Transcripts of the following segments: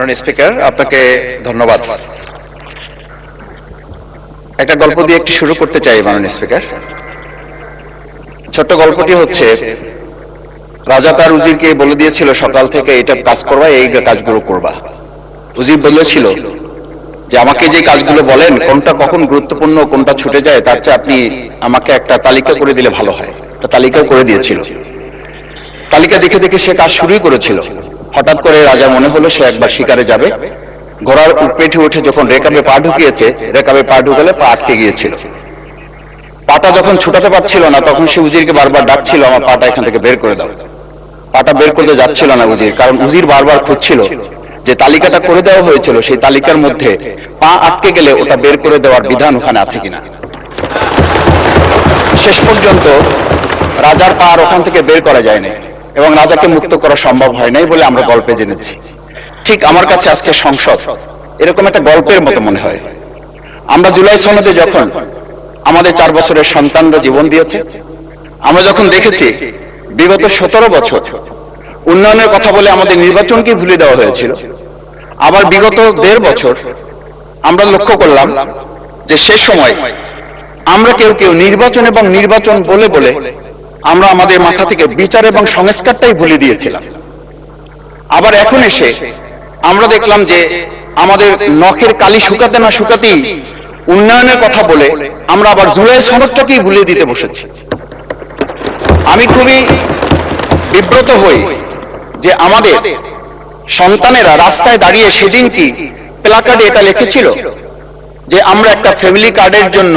মাননীয় স্পিকার, আপনাকে ধন্যবাদ। একটা গল্প দিয়ে একটু শুরু করতে চাই মাননীয় স্পিকার। ছোট্ট গল্পটি হচ্ছে, রাজা তার উজিরকে বলে দিয়েছিল সকাল থেকে এটা কাজ করবা, এই কাজগুলো করবা। উজির বলেছিল যে আমাকে যে কাজগুলো বলেন কোনটা কখন গুরুত্বপূর্ণ কোনটা ছুটে যায় তার চেয়ে আপনি আমাকে একটা তালিকা করে দিলে ভালো হয়। একটা তালিকাও করে দিয়েছিল। তালিকা দেখে দেখে সে কাজ শুরুই করেছিল। হঠাৎ করে রাজা মনে হলো সে একবার শিকারে যাবে। ঘোড়ার পেটে উঠে যখন রেকাবে পা ঢুকিয়েছে, রেকাবে পা ঢুকালে পা আটকে গিয়েছিল। পাটা যখন ছুটাতে পারছিল না তখন সে উজিরকে বারবার ডাকছিল, আমার পাটা এখান থেকে বের করে দাও। পাটা বের করতে যাচ্ছিল না উজির, কারণ উজির বারবার খুঁজছিল যে তালিকাটা করে দেওয়া হয়েছিল সেই তালিকার মধ্যে পা আটকে গেলে ওটা বের করে দেওয়ার বিধান ওখানে আছে কিনা। শেষ পর্যন্ত রাজার পা আর ওখান থেকে বের করা যায় না এবং রাজাকে মুক্ত করা সম্ভব হয় নাই বলে আমরা গল্পে জেনেছি। ঠিক আমার কাছে আজকে সংসদ এরকম একটা গল্পের মতো মনে হয়। আমরা জুলাই সনদে যখন আমাদের 4 বছরের সন্তানরা জীবন দিয়েছে, আমরা যখন দেখেছি বিগত 17 বছর উন্নয়নের কথা বলে আমাদের নির্বাচনকে ভুলে দেওয়া হয়েছিল, আবার বিগত 1.5 বছর আমরা লক্ষ্য করলাম যে সে সময় আমরা কেউ কেউ নির্বাচন এবং নির্বাচন বলে বলে আমরা আমাদের মাথা থেকে বিচার এবং সংস্কারটাই ভুলে দিয়েছিলাম। আবার এখন এসে আমরা দেখলাম যে আমাদের নখের কালি শুকাতে না শুকাতেই উন্নয়নের কথা বলে আমরা আবার জুলাই সনদটাকেই ভুলে দিতে বসেছি। আমি খুবই বিব্রত হই যে আমাদের সন্তানেরা রাস্তায় দাঁড়িয়ে সেদিন কি প্ল্যাকার্ডে এটা লিখেছিল যে আমরা একটা ফ্যামিলি কার্ডের জন্য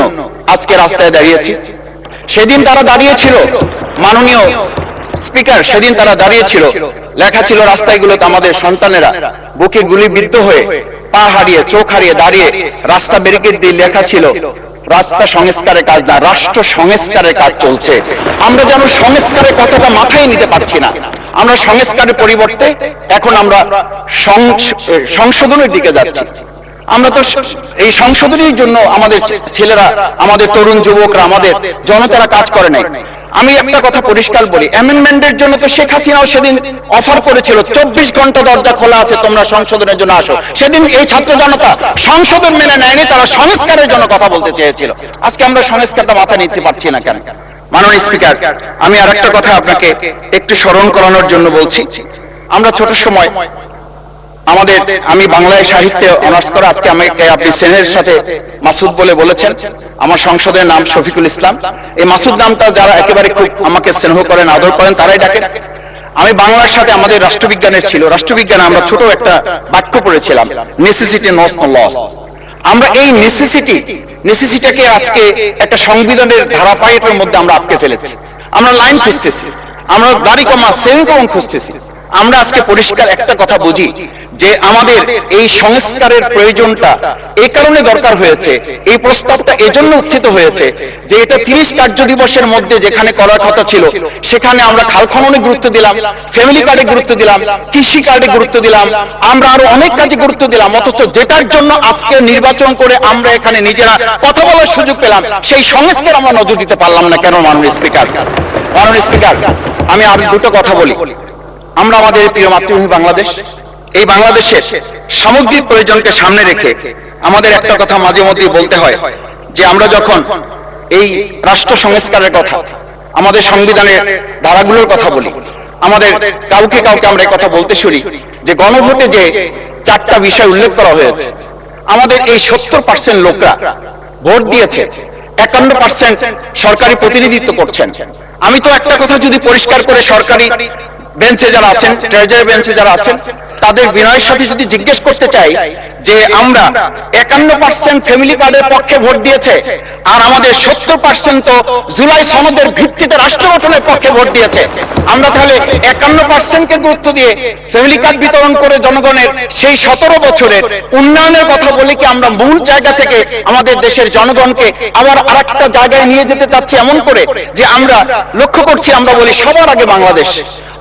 আজকে রাস্তায় দাঁড়িয়েছি। সেদিন তারা দাঁড়িয়েছিল, মাননীয় স্পিকার, সেদিন তারা দাঁড়িয়েছিল, লেখা ছিল রাস্তাগুলোতে আমাদের সন্তানেরা বুকে গুলিবিদ্ধ হয়ে পা হারিয়ে চোখ হারিয়ে দাঁড়িয়ে রাস্তা ব্যারিকেড দিয়ে লেখা ছিল রাস্তা সংস্কারের কাজ না, রাষ্ট্র সংস্কারের কাজ চলছে। আমরা যেন সংস্কারের কথাটা মাথায় নিতে পারছি না। আমরা সংস্কারের পরিবর্তে এখন আমরা সংশোধনের দিকে যাচ্ছি। আমরা তো এই সংশোধনের জন্য আমাদের ছেলেরা, আমাদের তরুণ যুবকরা, আমাদের জনতারা কাজ করে নাই। আমি একটা কথা পরিষ্কার বলি, অ্যামেন্ডমেন্টের জন্য তো শেখ হাসিনাও সেদিন অফার করেছিল 24 ঘন্টা দরজা খোলা আছে, তোমরা সংশোধনের জন্য আসো। সেদিন এই ছাত্র জনতা সংশোধন মেনে নেয়নি, তারা সংস্কারের জন্য কথা বলতে চেয়েছিল। আজকে আমরা সংস্কারটা মাথায় নিতে পারছি না কেন? মাননীয় স্পিকার, আমি আর একটা কথা আপনাকে একটু স্মরণ করানোর জন্য বলছি। আমরা ছোট সময় আমি বাংলায় সাহিত্যে অনার্স করা, আজকে আমাকে আপনি স্নেহের সাথে মাসুদ বলে বলেছেন। আমার সংসদের নাম শফিকুল ইসলাম। এই মাসুদ নামটা যারা একেবারে খুব আমাকে স্নেহ করেন, আদর করেন, তারাই ডাকেন। আমি বাংলার সাথে আমাদের রাষ্ট্রবিজ্ঞানের ছিল, রাষ্ট্রবিজ্ঞানে আমরা ছোট একটা বাক্য পড়েছিলাম, নেসেসিটি নোস নো লস। আমরা এই নেসেসিটিকে আজকে একটা সংবিধানের ধারাবাহিকের মধ্যে আমরা আটকে ফেলেছি। আমরা লাইন খুঁজতেছি, আমরা দাড়ি কমা সেমিকোলন খুঁজতেছি। আমরা আজকে পরিষ্কার একটা কথা বুঝি যে আমাদের এই সংস্কারের প্রয়োজনটা এই কারণে দরকার হয়েছে, এই প্রস্তাবটা এজন্য উত্থিত হয়েছে যে এটা 30 কার্য দিবসের মধ্যে যেখানে করার কথা ছিল সেখানে আমরা খাল খননে গুরুত্ব দিলাম, ফ্যামিলি কার্ডে গুরুত্ব দিলাম, কৃষি কার্ডে গুরুত্ব দিলাম, আমরা আরো অনেক কাজে গুরুত্ব দিলাম। অথচ যেটার জন্য আজকে নির্বাচন করে আমরা এখানে নিজেরা কথা বলার সুযোগ পেলাম, সেই সংস্কার আমরা নজর দিতে পারলাম না কেন? মাননীয় স্পিকার, আমি আর দুটো কথা বলি। আমরা আমাদের প্রিয় মাতৃভূমি বাংলাদেশ, এই বাংলাদেশের সামগ্রিক প্রয়োজনকে সামনে রেখে আমাদের একটা কথা মাঝে মধ্যে বলতে হয় যে আমরা যখন এই রাষ্ট্র সংস্কারের কথা, আমাদের সংবিধানের ধারাগুলোর কথা বলি, আমাদের কাউকে আমরা এই কথা বলতে শুনি যে গণভোটে যে 4টা বিষয় উল্লেখ করা হয়েছে, আমাদের এই 70% লোকরা ভোট দিয়েছে, 51% সরকারি প্রতিনিধিত্ব করছেন। আমি তো একটা কথা যদি পরিষ্কার করে সরকারি বেঞ্চে যারা আছেন, ট্রেজারি বেঞ্চে যারা আছেন, তাদের বিনয়ের সাথে যদি জিজ্ঞেস করতে চাই যে আমরা 51% ফ্যামিলি কার্ডের পক্ষে ভোট দিয়েছে আর আমাদের 70% তো জুলাই সনদের ভিত্তিতে রাষ্ট্র গঠনের পক্ষে ভোট দিয়েছে, আমরা তাহলে 51%কে গুরুত্ব দিয়ে ফ্যামিলি কার্ড বিতরণ করে জনগণের সেই 17 বছরের উন্নয়নের কথা বলে কি আমরা মূল জায়গা থেকে আমাদের দেশের জনগণকে আবার আরেকটা জায়গায় নিয়ে যেতে চাচ্ছি এমন করে যে আমরা লক্ষ্য করছি, আমরা বলি সবার আগে বাংলাদেশ,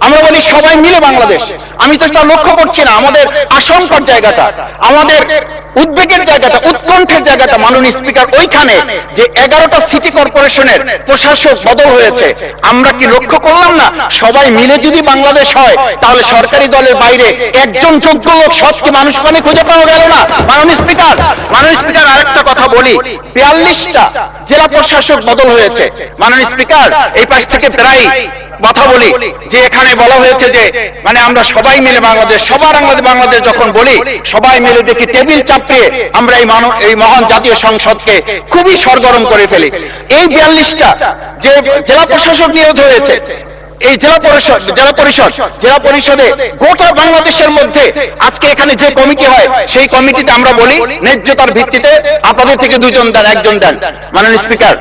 আমরা বলি সবাই মিলে বাংলাদেশ। আমি তো সেটা লক্ষ্য করছি না। আমাদের আশঙ্কার জায়গাটা, আমাদের আমাদের উদ্বেগের জায়গাটা, উৎকণ্ঠের জায়গাটা মাননীয় স্পিকার ওইখানে যে 11টা সিটি কর্পোরেশনের প্রশাসক বদল হয়েছে, আমরা কি লক্ষ্য করলাম না সবাই মিলে যদি বাংলাদেশ হয় তাহলে সরকারি দলের বাইরে একজন যোগ্য লোক সৎ কি মানুষ মানে খুঁজে পাওয়া গেল না। মাননীয় স্পিকার আরেকটা কথা বলি, 42টা জেলা প্রশাসক বদল হয়েছে। মাননীয় স্পিকার এই পাশ থেকে প্রায় কথা বলি যে এখানে বলা হয়েছে যে মানে আমরা সবাই মিলে বাংলাদেশ, সবার বাংলাদেশ যখন বলি সবাই মিলে দেখি টেবিল চাপড়িয়ে আমরা এই মহান জাতীয় সংসদকে খুবই সরগরম করে ফেলি। এই 42টা যে জেলা প্রশাসক নিয়োগ হয়েছে, এই জেলা পরিষদে গোটা বাংলাদেশের মধ্যে আজকে এখানে যে কমিটি হয় সেই কমিটিতে আমরা বলি ন্যায্যতার ভিত্তিতে আপনাদের থেকে 2 জন দেন, 1 জন দেন। মাননীয় স্পিকার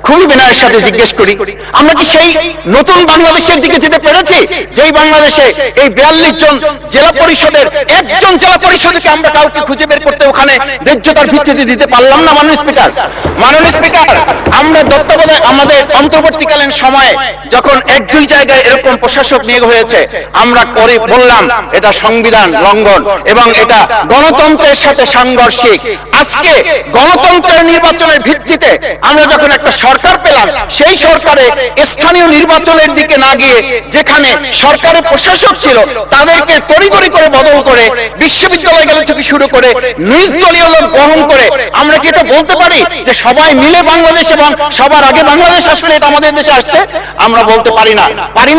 খুবই বিনয়ের সাথে জিজ্ঞেস করি, আমরা কি সেই নতুন বাংলাদেশের দিকে যেতে পেরেছি যেই বাংলাদেশে এই 42 জন জেলা পরিষদের 1 জন জেলা পরিষদকে আমরা কাউকে খুঁজে বের করতে ওখানে ন্যায্যতার ভিত্তিতে দিতে পারলাম না? মাননীয় স্পিকার আমরা তত্ত্বাবধায়ক আমাদের অন্তর্বর্তীকালীন সময়ে যখন 1-2 জায়গায় এরকম প্রশাসক নিয়োগ হয়েছে আমরা করে বললাম এটা সংবিধান লঙ্ঘন এবং এটা গণতন্ত্রের সাথে সাংঘর্ষিক। আজকে গণতন্ত্রের নির্বাচনের ভিত্তিতে আমরা যখন একটা সরকার পেলাম, সেই সরকারে স্থানীয় নির্বাচনের দিকে না গিয়ে যেখানে সরকারের প্রশাসক ছিল তাদেরকে তড়িঘড়ি করে বদল করে বিশ্ববিদ্যালয় গেলে থেকে শুরু করে নিজ দলীয় লোক গ্রহণ করে আমরা কি এটা বলতে পারি যে সবাই মিলে বাংলাদেশ এবং সবার আগে বাংলাদেশ আসলে এটা আমাদের দেশে আসছে? আমরা বলতে পারি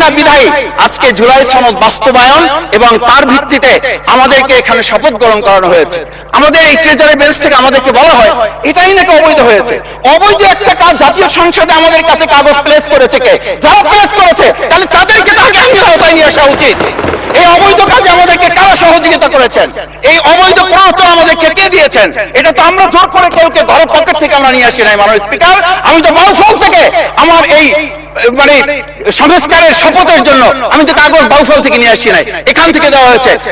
না বিধায়ী আজকে জুলাই সনদ বাস্তবায়ন এবং তার ভিত্তিতে আমাদেরকে এখানে শপথ গ্রহণ করানো হয়েছে। আমাদের এই ট্রেজারি বেঞ্চ থেকে আমাদেরকে বলা হয় এটাই নাকি অবৈধ হয়েছে। অবৈধ একটা কাজ জাতীয় সংসদে আমাদের কাছে কাগজ প্লেস করেছে কে? যারা প্লেস করেছে তাহলে তাদেরকে তো আগে আইনের আওতায় নিয়ে আসা উচিত। এই অবৈধ কাজে আমাদেরকে কারা সহযোগিতা করেছেন? এই অবৈধ প্রচার আমাদেরকে কে দিয়েছেন? এটা তো আমরা জোর করে কেউকে ঘরের পকেট থেকে আমরা নিয়ে আসি নাই। মাননীয় স্পিকার, আমি তো বাউফল থেকে আমার এই মানে সংস্কারের শপথের জন্য আমি তো কাগজ বাউফল থেকে নিয়ে আসি নাই, এখান থেকে দেওয়া হয়েছে।